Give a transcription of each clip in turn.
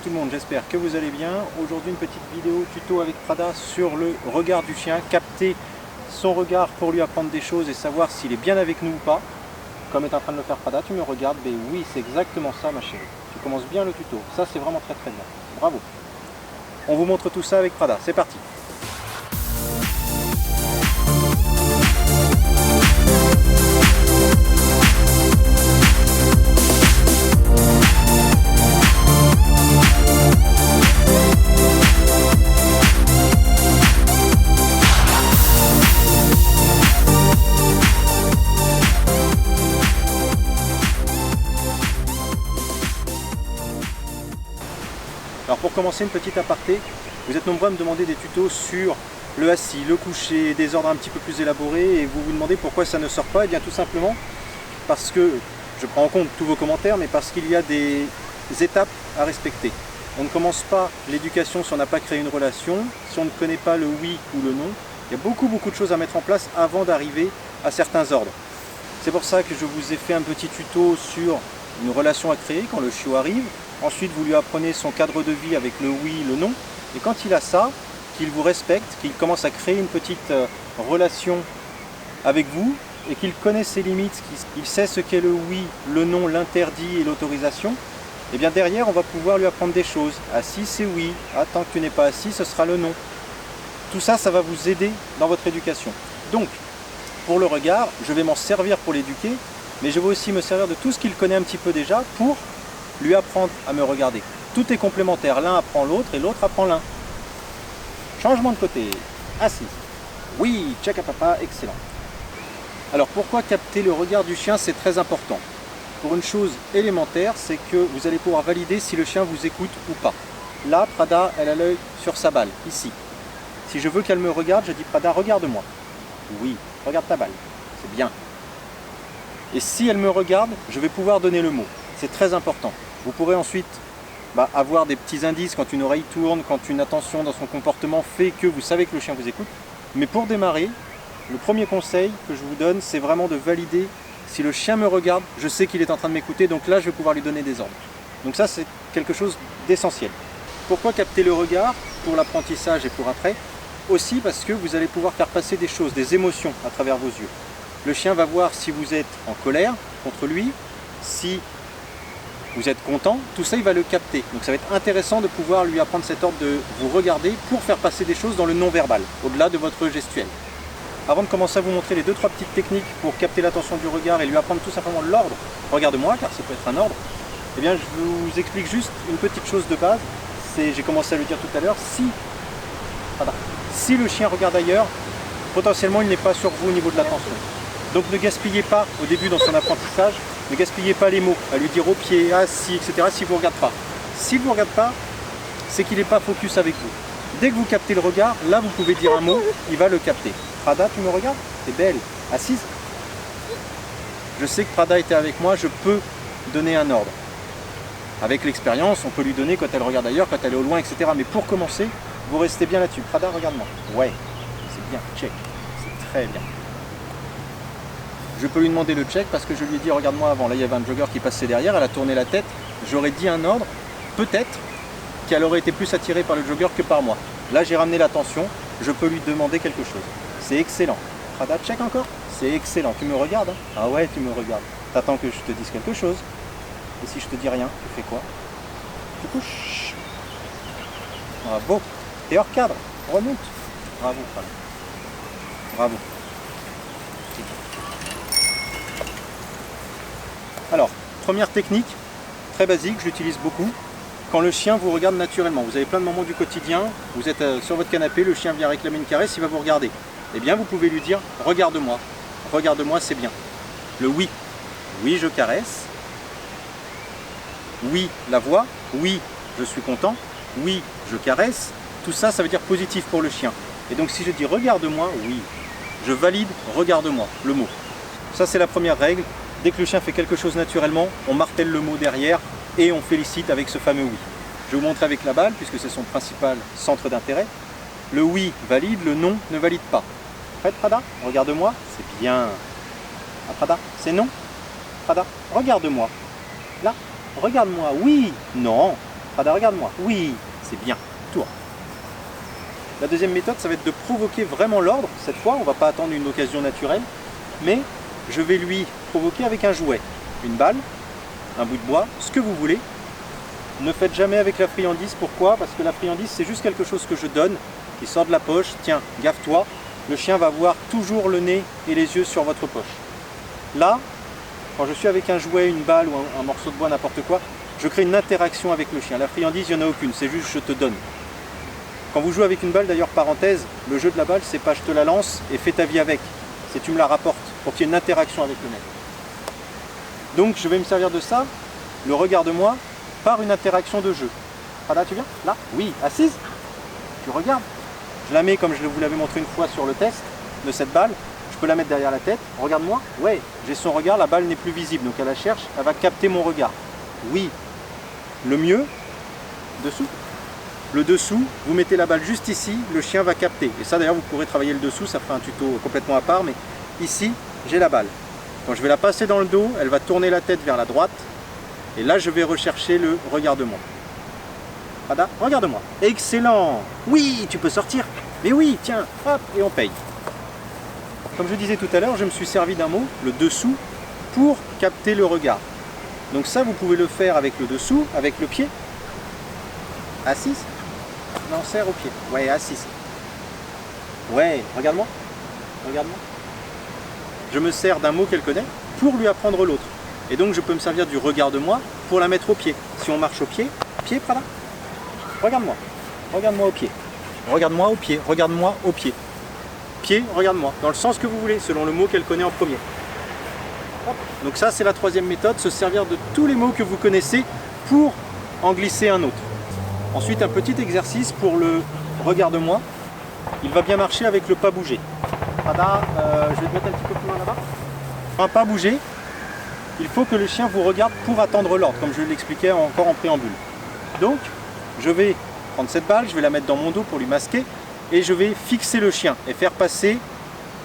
tout le monde, j'espère que vous allez bien. Aujourd'hui une petite vidéo tuto avec Prada sur le regard du chien, capter son regard pour lui apprendre des choses et savoir s'il est bien avec nous ou pas. Comme est en train de le faire Prada, tu me regardes, mais oui c'est exactement ça ma chérie. Tu commences bien le tuto, ça c'est vraiment très bien, bravo. On vous montre tout ça avec Prada, c'est parti. Alors pour commencer, une petite aparté, vous êtes nombreux à me demander des tutos sur le assis, le coucher, des ordres un petit peu plus élaborés et vous vous demandez pourquoi ça ne sort pas. Et bien tout simplement parce que, je prends en compte tous vos commentaires, mais parce qu'il y a des étapes à respecter. On ne commence pas l'éducation si on n'a pas créé une relation, si on ne connaît pas le oui ou le non. Il y a beaucoup de choses à mettre en place avant d'arriver à certains ordres. C'est pour ça que je vous ai fait un petit tuto sur une relation à créer quand le chiot arrive. Ensuite, vous lui apprenez son cadre de vie avec le oui, le non. Et quand il a ça, qu'il vous respecte, qu'il commence à créer une petite relation avec vous et qu'il connaît ses limites, qu'il sait ce qu'est le oui, le non, l'interdit et l'autorisation, et bien derrière, on va pouvoir lui apprendre des choses. Assis, c'est oui. Ah, tant que tu n'es pas assis, ce sera le non. Tout ça, ça va vous aider dans votre éducation. Donc, pour le regard, je vais m'en servir pour l'éduquer, mais je vais aussi me servir de tout ce qu'il connaît un petit peu déjà pour lui apprendre à me regarder. Tout est complémentaire, l'un apprend l'autre et l'autre apprend l'un. Changement de côté, assis. Oui, check à papa, excellent. Alors pourquoi capter le regard du chien, c'est très important. Pour une chose élémentaire, c'est que vous allez pouvoir valider si le chien vous écoute ou pas. Là, Prada, elle a l'œil sur sa balle, ici. Si je veux qu'elle me regarde, je dis Prada, regarde-moi. Oui, regarde ta balle, c'est bien. Et si elle me regarde, je vais pouvoir donner le mot. C'est très important. Vous pourrez ensuite avoir des petits indices quand une oreille tourne, quand une attention dans son comportement fait que vous savez que le chien vous écoute. Mais pour démarrer, le premier conseil que je vous donne, c'est vraiment de valider si le chien me regarde, je sais qu'il est en train de m'écouter, donc là je vais pouvoir lui donner des ordres. Donc ça c'est quelque chose d'essentiel. Pourquoi capter le regard pour l'apprentissage et pour après? Aussi parce que vous allez pouvoir faire passer des choses, des émotions à travers vos yeux. Le chien va voir si vous êtes en colère contre lui, si vous êtes content, tout ça il va le capter. Donc ça va être intéressant de pouvoir lui apprendre cet ordre de vous regarder pour faire passer des choses dans le non-verbal, au-delà de votre gestuel. Avant de commencer à vous montrer les 2-3 petites techniques pour capter l'attention du regard et lui apprendre tout simplement l'ordre, regarde-moi car ça peut être un ordre, eh bien je vous explique juste une petite chose de base, j'ai commencé à le dire tout à l'heure, si le chien regarde ailleurs, potentiellement il n'est pas sur vous au niveau de l'attention. Donc ne gaspillez pas au début dans son apprentissage, ne gaspillez pas les mots, à lui dire au pied, assis, etc. s'il ne vous regarde pas. S'il ne vous regarde pas, c'est qu'il n'est pas focus avec vous. Dès que vous captez le regard, là vous pouvez dire un mot, il va le capter. Prada, tu me regardes? T'es belle. Assise? Je sais que Prada était avec moi, je peux donner un ordre. Avec l'expérience, on peut lui donner quand elle regarde ailleurs, quand elle est au loin, etc. Mais pour commencer, vous restez bien là-dessus. Prada, regarde-moi. Ouais, c'est bien, check. C'est très bien. Je peux lui demander le check parce que je lui ai dit regarde-moi avant. Là il y avait un jogger qui passait derrière, elle a tourné la tête. J'aurais dit un ordre, peut-être qu'elle aurait été plus attirée par le jogger que par moi. Là j'ai ramené l'attention, je peux lui demander quelque chose. C'est excellent. Prada, check encore? C'est excellent. Tu me regardes hein? Ah ouais, tu me regardes. T'attends que je te dise quelque chose. Et si je te dis rien, tu fais quoi? Tu couches. Bravo. T'es hors cadre. Remonte. Bravo, Prada. Bravo. Alors, première technique, très basique, je l'utilise beaucoup. Quand le chien vous regarde naturellement, vous avez plein de moments du quotidien, vous êtes sur votre canapé, le chien vient réclamer une caresse, il va vous regarder. Eh bien, vous pouvez lui dire « Regarde-moi, regarde-moi, c'est bien ». Le oui, oui, je caresse. Oui, la voix. Oui, je suis content. Oui, je caresse. Tout ça, ça veut dire positif pour le chien. Et donc, si je dis « Regarde-moi », oui, je valide « Regarde-moi », le mot. Ça, c'est la première règle. Dès que le chien fait quelque chose naturellement, on martèle le mot derrière et on félicite avec ce fameux oui. Je vais vous montrer avec la balle, puisque c'est son principal centre d'intérêt. Le oui valide, le non ne valide pas. Prête, Prada? Regarde-moi, c'est bien. Ah, Prada, c'est non? Prada, regarde-moi. Là, regarde-moi, oui, non. Prada, regarde-moi. Oui, c'est bien. Tour. La deuxième méthode, ça va être de provoquer vraiment l'ordre. Cette fois, on ne va pas attendre une occasion naturelle, mais je vais lui provoquer avec un jouet. Une balle, un bout de bois, ce que vous voulez. Ne faites jamais avec la friandise. Pourquoi? Parce que la friandise, c'est juste quelque chose que je donne, qui sort de la poche. Tiens, gaffe-toi. Le chien va voir toujours le nez et les yeux sur votre poche. Là, quand je suis avec un jouet, une balle ou un morceau de bois, n'importe quoi, je crée une interaction avec le chien. La friandise, il n'y en a aucune, c'est juste je te donne. Quand vous jouez avec une balle, d'ailleurs, parenthèse, le jeu de la balle, c'est pas je te la lance et fais ta vie avec. C'est tu me la rapportes pour qu'il y ait une interaction avec le maître. Donc je vais me servir de ça, le regarde-moi, par une interaction de jeu. Prada, tu viens? Là? Oui, assise. Tu regardes. Je la mets comme je vous l'avais montré une fois sur le test de cette balle. Je peux la mettre derrière la tête. Regarde-moi. Ouais, j'ai son regard, la balle n'est plus visible. Donc elle la cherche, elle va capter mon regard. Oui. Le mieux, dessous. Le dessous, vous mettez la balle juste ici, le chien va capter. Et ça d'ailleurs, vous pourrez travailler le dessous, ça fera un tuto complètement à part. Mais ici, j'ai la balle. Quand je vais la passer dans le dos, elle va tourner la tête vers la droite. Et là, je vais rechercher le regarde-moi. Prada, regarde-moi. Excellent. Oui, tu peux sortir. Mais oui, tiens, hop, et on paye. Comme je disais tout à l'heure, je me suis servi d'un mot, le dessous, pour capter le regard. Donc ça, vous pouvez le faire avec le dessous, avec le pied. Assise. Non, serre au pied. Ouais, assise. Ouais, regarde-moi. Regarde-moi. Je me sers d'un mot qu'elle connaît pour lui apprendre l'autre. Et donc je peux me servir du regarde-moi pour la mettre au pied. Si on marche au pied, pied, Prada. Regarde-moi. Regarde-moi au pied. Regarde-moi au pied. Regarde-moi au pied. Pied, regarde-moi. Dans le sens que vous voulez, selon le mot qu'elle connaît en premier. Hop. Donc ça, c'est la troisième méthode, se servir de tous les mots que vous connaissez pour en glisser un autre. Ensuite, un petit exercice pour le regarde-moi. Il va bien marcher avec le pas bouger. Prada, je vais te mettre un petit peu plus loin là-bas. Un pas bouger, il faut que le chien vous regarde pour attendre l'ordre, comme je l'expliquais encore en préambule. Donc, je vais prendre cette balle, je vais la mettre dans mon dos pour lui masquer, et je vais fixer le chien et faire passer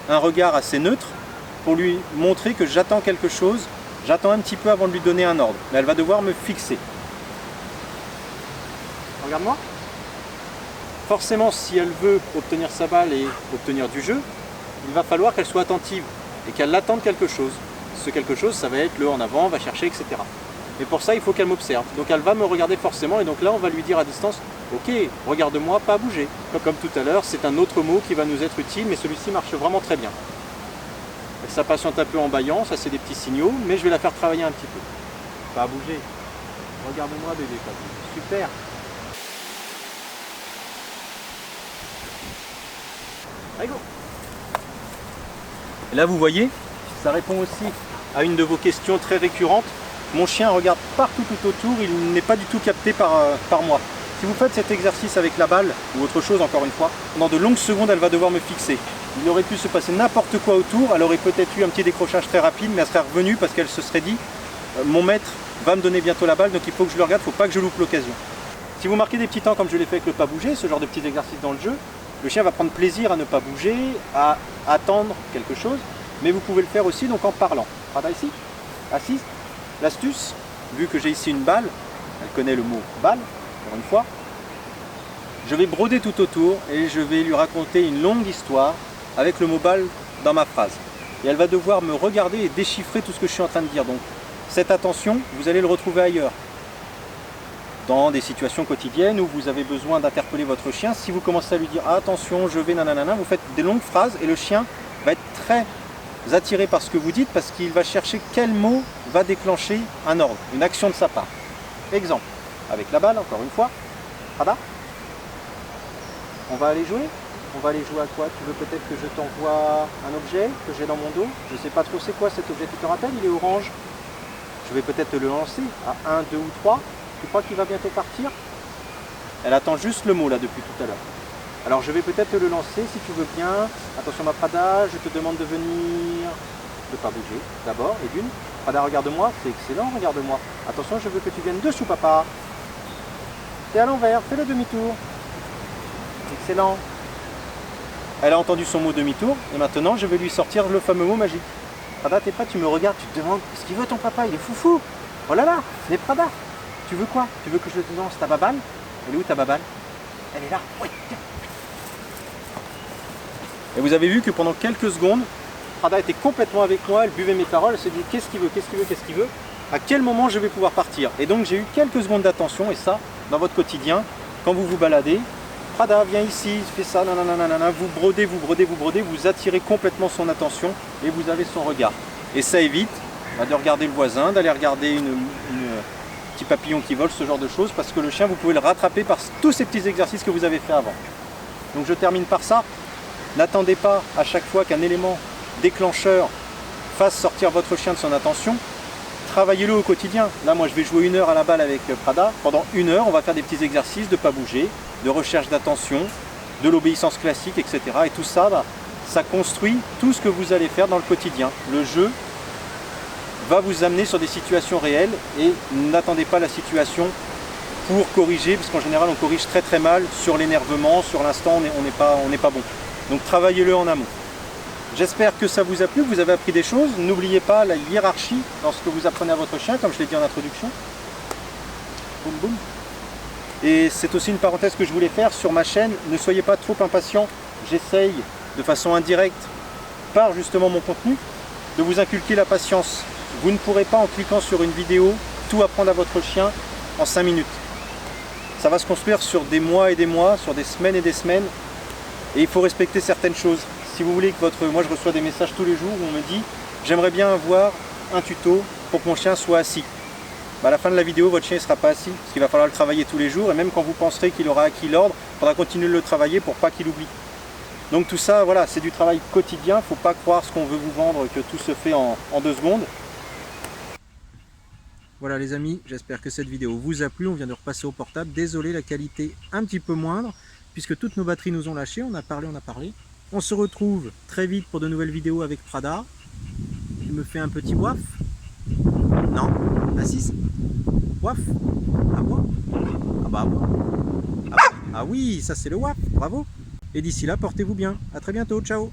un regard assez neutre pour lui montrer que j'attends quelque chose, j'attends un petit peu avant de lui donner un ordre. Mais elle va devoir me fixer. Regarde-moi. Forcément, si elle veut obtenir sa balle et obtenir du jeu, il va falloir qu'elle soit attentive et qu'elle attende quelque chose. Ce quelque chose, ça va être le en avant, va chercher, etc. Mais pour ça, il faut qu'elle m'observe. Donc elle va me regarder forcément et donc là, on va lui dire à distance, ok, regarde-moi, pas bouger. Comme tout à l'heure, c'est un autre mot qui va nous être utile, mais celui-ci marche vraiment très bien. Elle s'impatiente un peu en bâillant, ça c'est des petits signaux, mais je vais la faire travailler un petit peu. Pas bouger. Regarde-moi bébé, pas bouger. Super. Allez, go. Et là, vous voyez, ça répond aussi à une de vos questions très récurrentes. Mon chien regarde partout tout autour, il n'est pas du tout capté par moi. Si vous faites cet exercice avec la balle, ou autre chose encore une fois, pendant de longues secondes, elle va devoir me fixer. Il aurait pu se passer n'importe quoi autour, elle aurait peut-être eu un petit décrochage très rapide, mais elle serait revenue parce qu'elle se serait dit mon maître va me donner bientôt la balle, donc il faut que je le regarde, il ne faut pas que je loupe l'occasion. Si vous marquez des petits temps comme je l'ai fait avec le pas bouger, ce genre de petits exercices dans le jeu, le chien va prendre plaisir à ne pas bouger, à attendre quelque chose, mais vous pouvez le faire aussi donc en parlant. Prada ici, assise. L'astuce, vu que j'ai ici une balle, elle connaît le mot balle, encore une fois, je vais broder tout autour et je vais lui raconter une longue histoire avec le mot balle dans ma phrase. Et elle va devoir me regarder et déchiffrer tout ce que je suis en train de dire. Donc cette attention, vous allez le retrouver ailleurs. Dans des situations quotidiennes où vous avez besoin d'interpeller votre chien, si vous commencez à lui dire ah, attention, je vais nanana, vous faites des longues phrases et le chien va être très attiré par ce que vous dites parce qu'il va chercher quel mot va déclencher un ordre, une action de sa part. Exemple, avec la balle, encore une fois, Prada, on va aller jouer. On va aller jouer à quoi? Tu veux peut-être que je t'envoie un objet que j'ai dans mon dos? Je ne sais pas trop c'est quoi cet objet, tu te rappelles? Il est orange. Je vais peut-être te le lancer à 1, 2 ou 3. Tu crois qu'il va bientôt partir? Elle attend juste le mot là depuis tout à l'heure. Alors je vais peut-être te le lancer si tu veux bien. Attention ma Prada, je te demande de venir, de ne pas bouger d'abord et d'une. Prada, regarde-moi, c'est excellent, regarde-moi. Attention, je veux que tu viennes dessous papa. C'est à l'envers, fais le demi-tour. Excellent. Elle a entendu son mot demi-tour et maintenant je vais lui sortir le fameux mot magique. Prada, t'es prêt? Tu me regardes, tu te demandes ce qu'il veut ton papa, il est foufou. Oh là là, mais Prada, Tu veux quoi? Tu veux que je te lance ta baballe? Elle est où ta baballe? Elle est là. Oui, tiens. Et vous avez vu que pendant quelques secondes, Prada était complètement avec moi, elle buvait mes paroles, elle se dit qu'est-ce qu'il veut, qu'est-ce qu'il veut, qu'est-ce qu'il veut, à quel moment je vais pouvoir partir. Et donc j'ai eu quelques secondes d'attention, et ça, dans votre quotidien, quand vous vous baladez, Prada, viens ici, fais ça, nanana, vous brodez, vous brodez, vous brodez, vous attirez complètement son attention et vous avez son regard. Et ça évite de regarder le voisin, d'aller regarder un petit papillon qui vole, ce genre de choses, parce que le chien, vous pouvez le rattraper par tous ces petits exercices que vous avez fait avant. Donc je termine par ça. N'attendez pas à chaque fois qu'un élément déclencheur fasse sortir votre chien de son attention. Travaillez-le au quotidien. Là, moi, je vais jouer 1 heure à la balle avec Prada. Pendant 1 heure, on va faire des petits exercices de ne pas bouger, de recherche d'attention, de l'obéissance classique, etc. Et tout ça, ça construit tout ce que vous allez faire dans le quotidien. Le jeu va vous amener sur des situations réelles et n'attendez pas la situation pour corriger, parce qu'en général, on corrige très très mal sur l'énervement, sur l'instant, on n'est pas bon. Donc travaillez-le en amont. J'espère que ça vous a plu, que vous avez appris des choses. N'oubliez pas la hiérarchie lorsque vous apprenez à votre chien, comme je l'ai dit en introduction. Boum boum. Et c'est aussi une parenthèse que je voulais faire sur ma chaîne. Ne soyez pas trop impatients. J'essaye de façon indirecte, par justement mon contenu, de vous inculquer la patience. Vous ne pourrez pas, en cliquant sur une vidéo, tout apprendre à votre chien en 5 minutes. Ça va se construire sur des mois et des mois, sur des semaines et des semaines. Et il faut respecter certaines choses. Si vous voulez que moi je reçois des messages tous les jours où on me dit j'aimerais bien avoir un tuto pour que mon chien soit assis. À la fin de la vidéo, votre chien ne sera pas assis, parce qu'il va falloir le travailler tous les jours, et même quand vous penserez qu'il aura acquis l'ordre, il faudra continuer de le travailler pour pas qu'il oublie. Donc tout ça, voilà, c'est du travail quotidien, il ne faut pas croire ce qu'on veut vous vendre, que tout se fait en 2 secondes. Voilà les amis, j'espère que cette vidéo vous a plu, on vient de repasser au portable. Désolé, la qualité un petit peu moindre, puisque toutes nos batteries nous ont lâché, on a parlé. On se retrouve très vite pour de nouvelles vidéos avec Prada. Il me fait un petit waf. Non, assise. Waf. À moi. Ah bah à moi. Ah oui, ça c'est le waf, bravo. Et d'ici là, portez-vous bien. À très bientôt, ciao.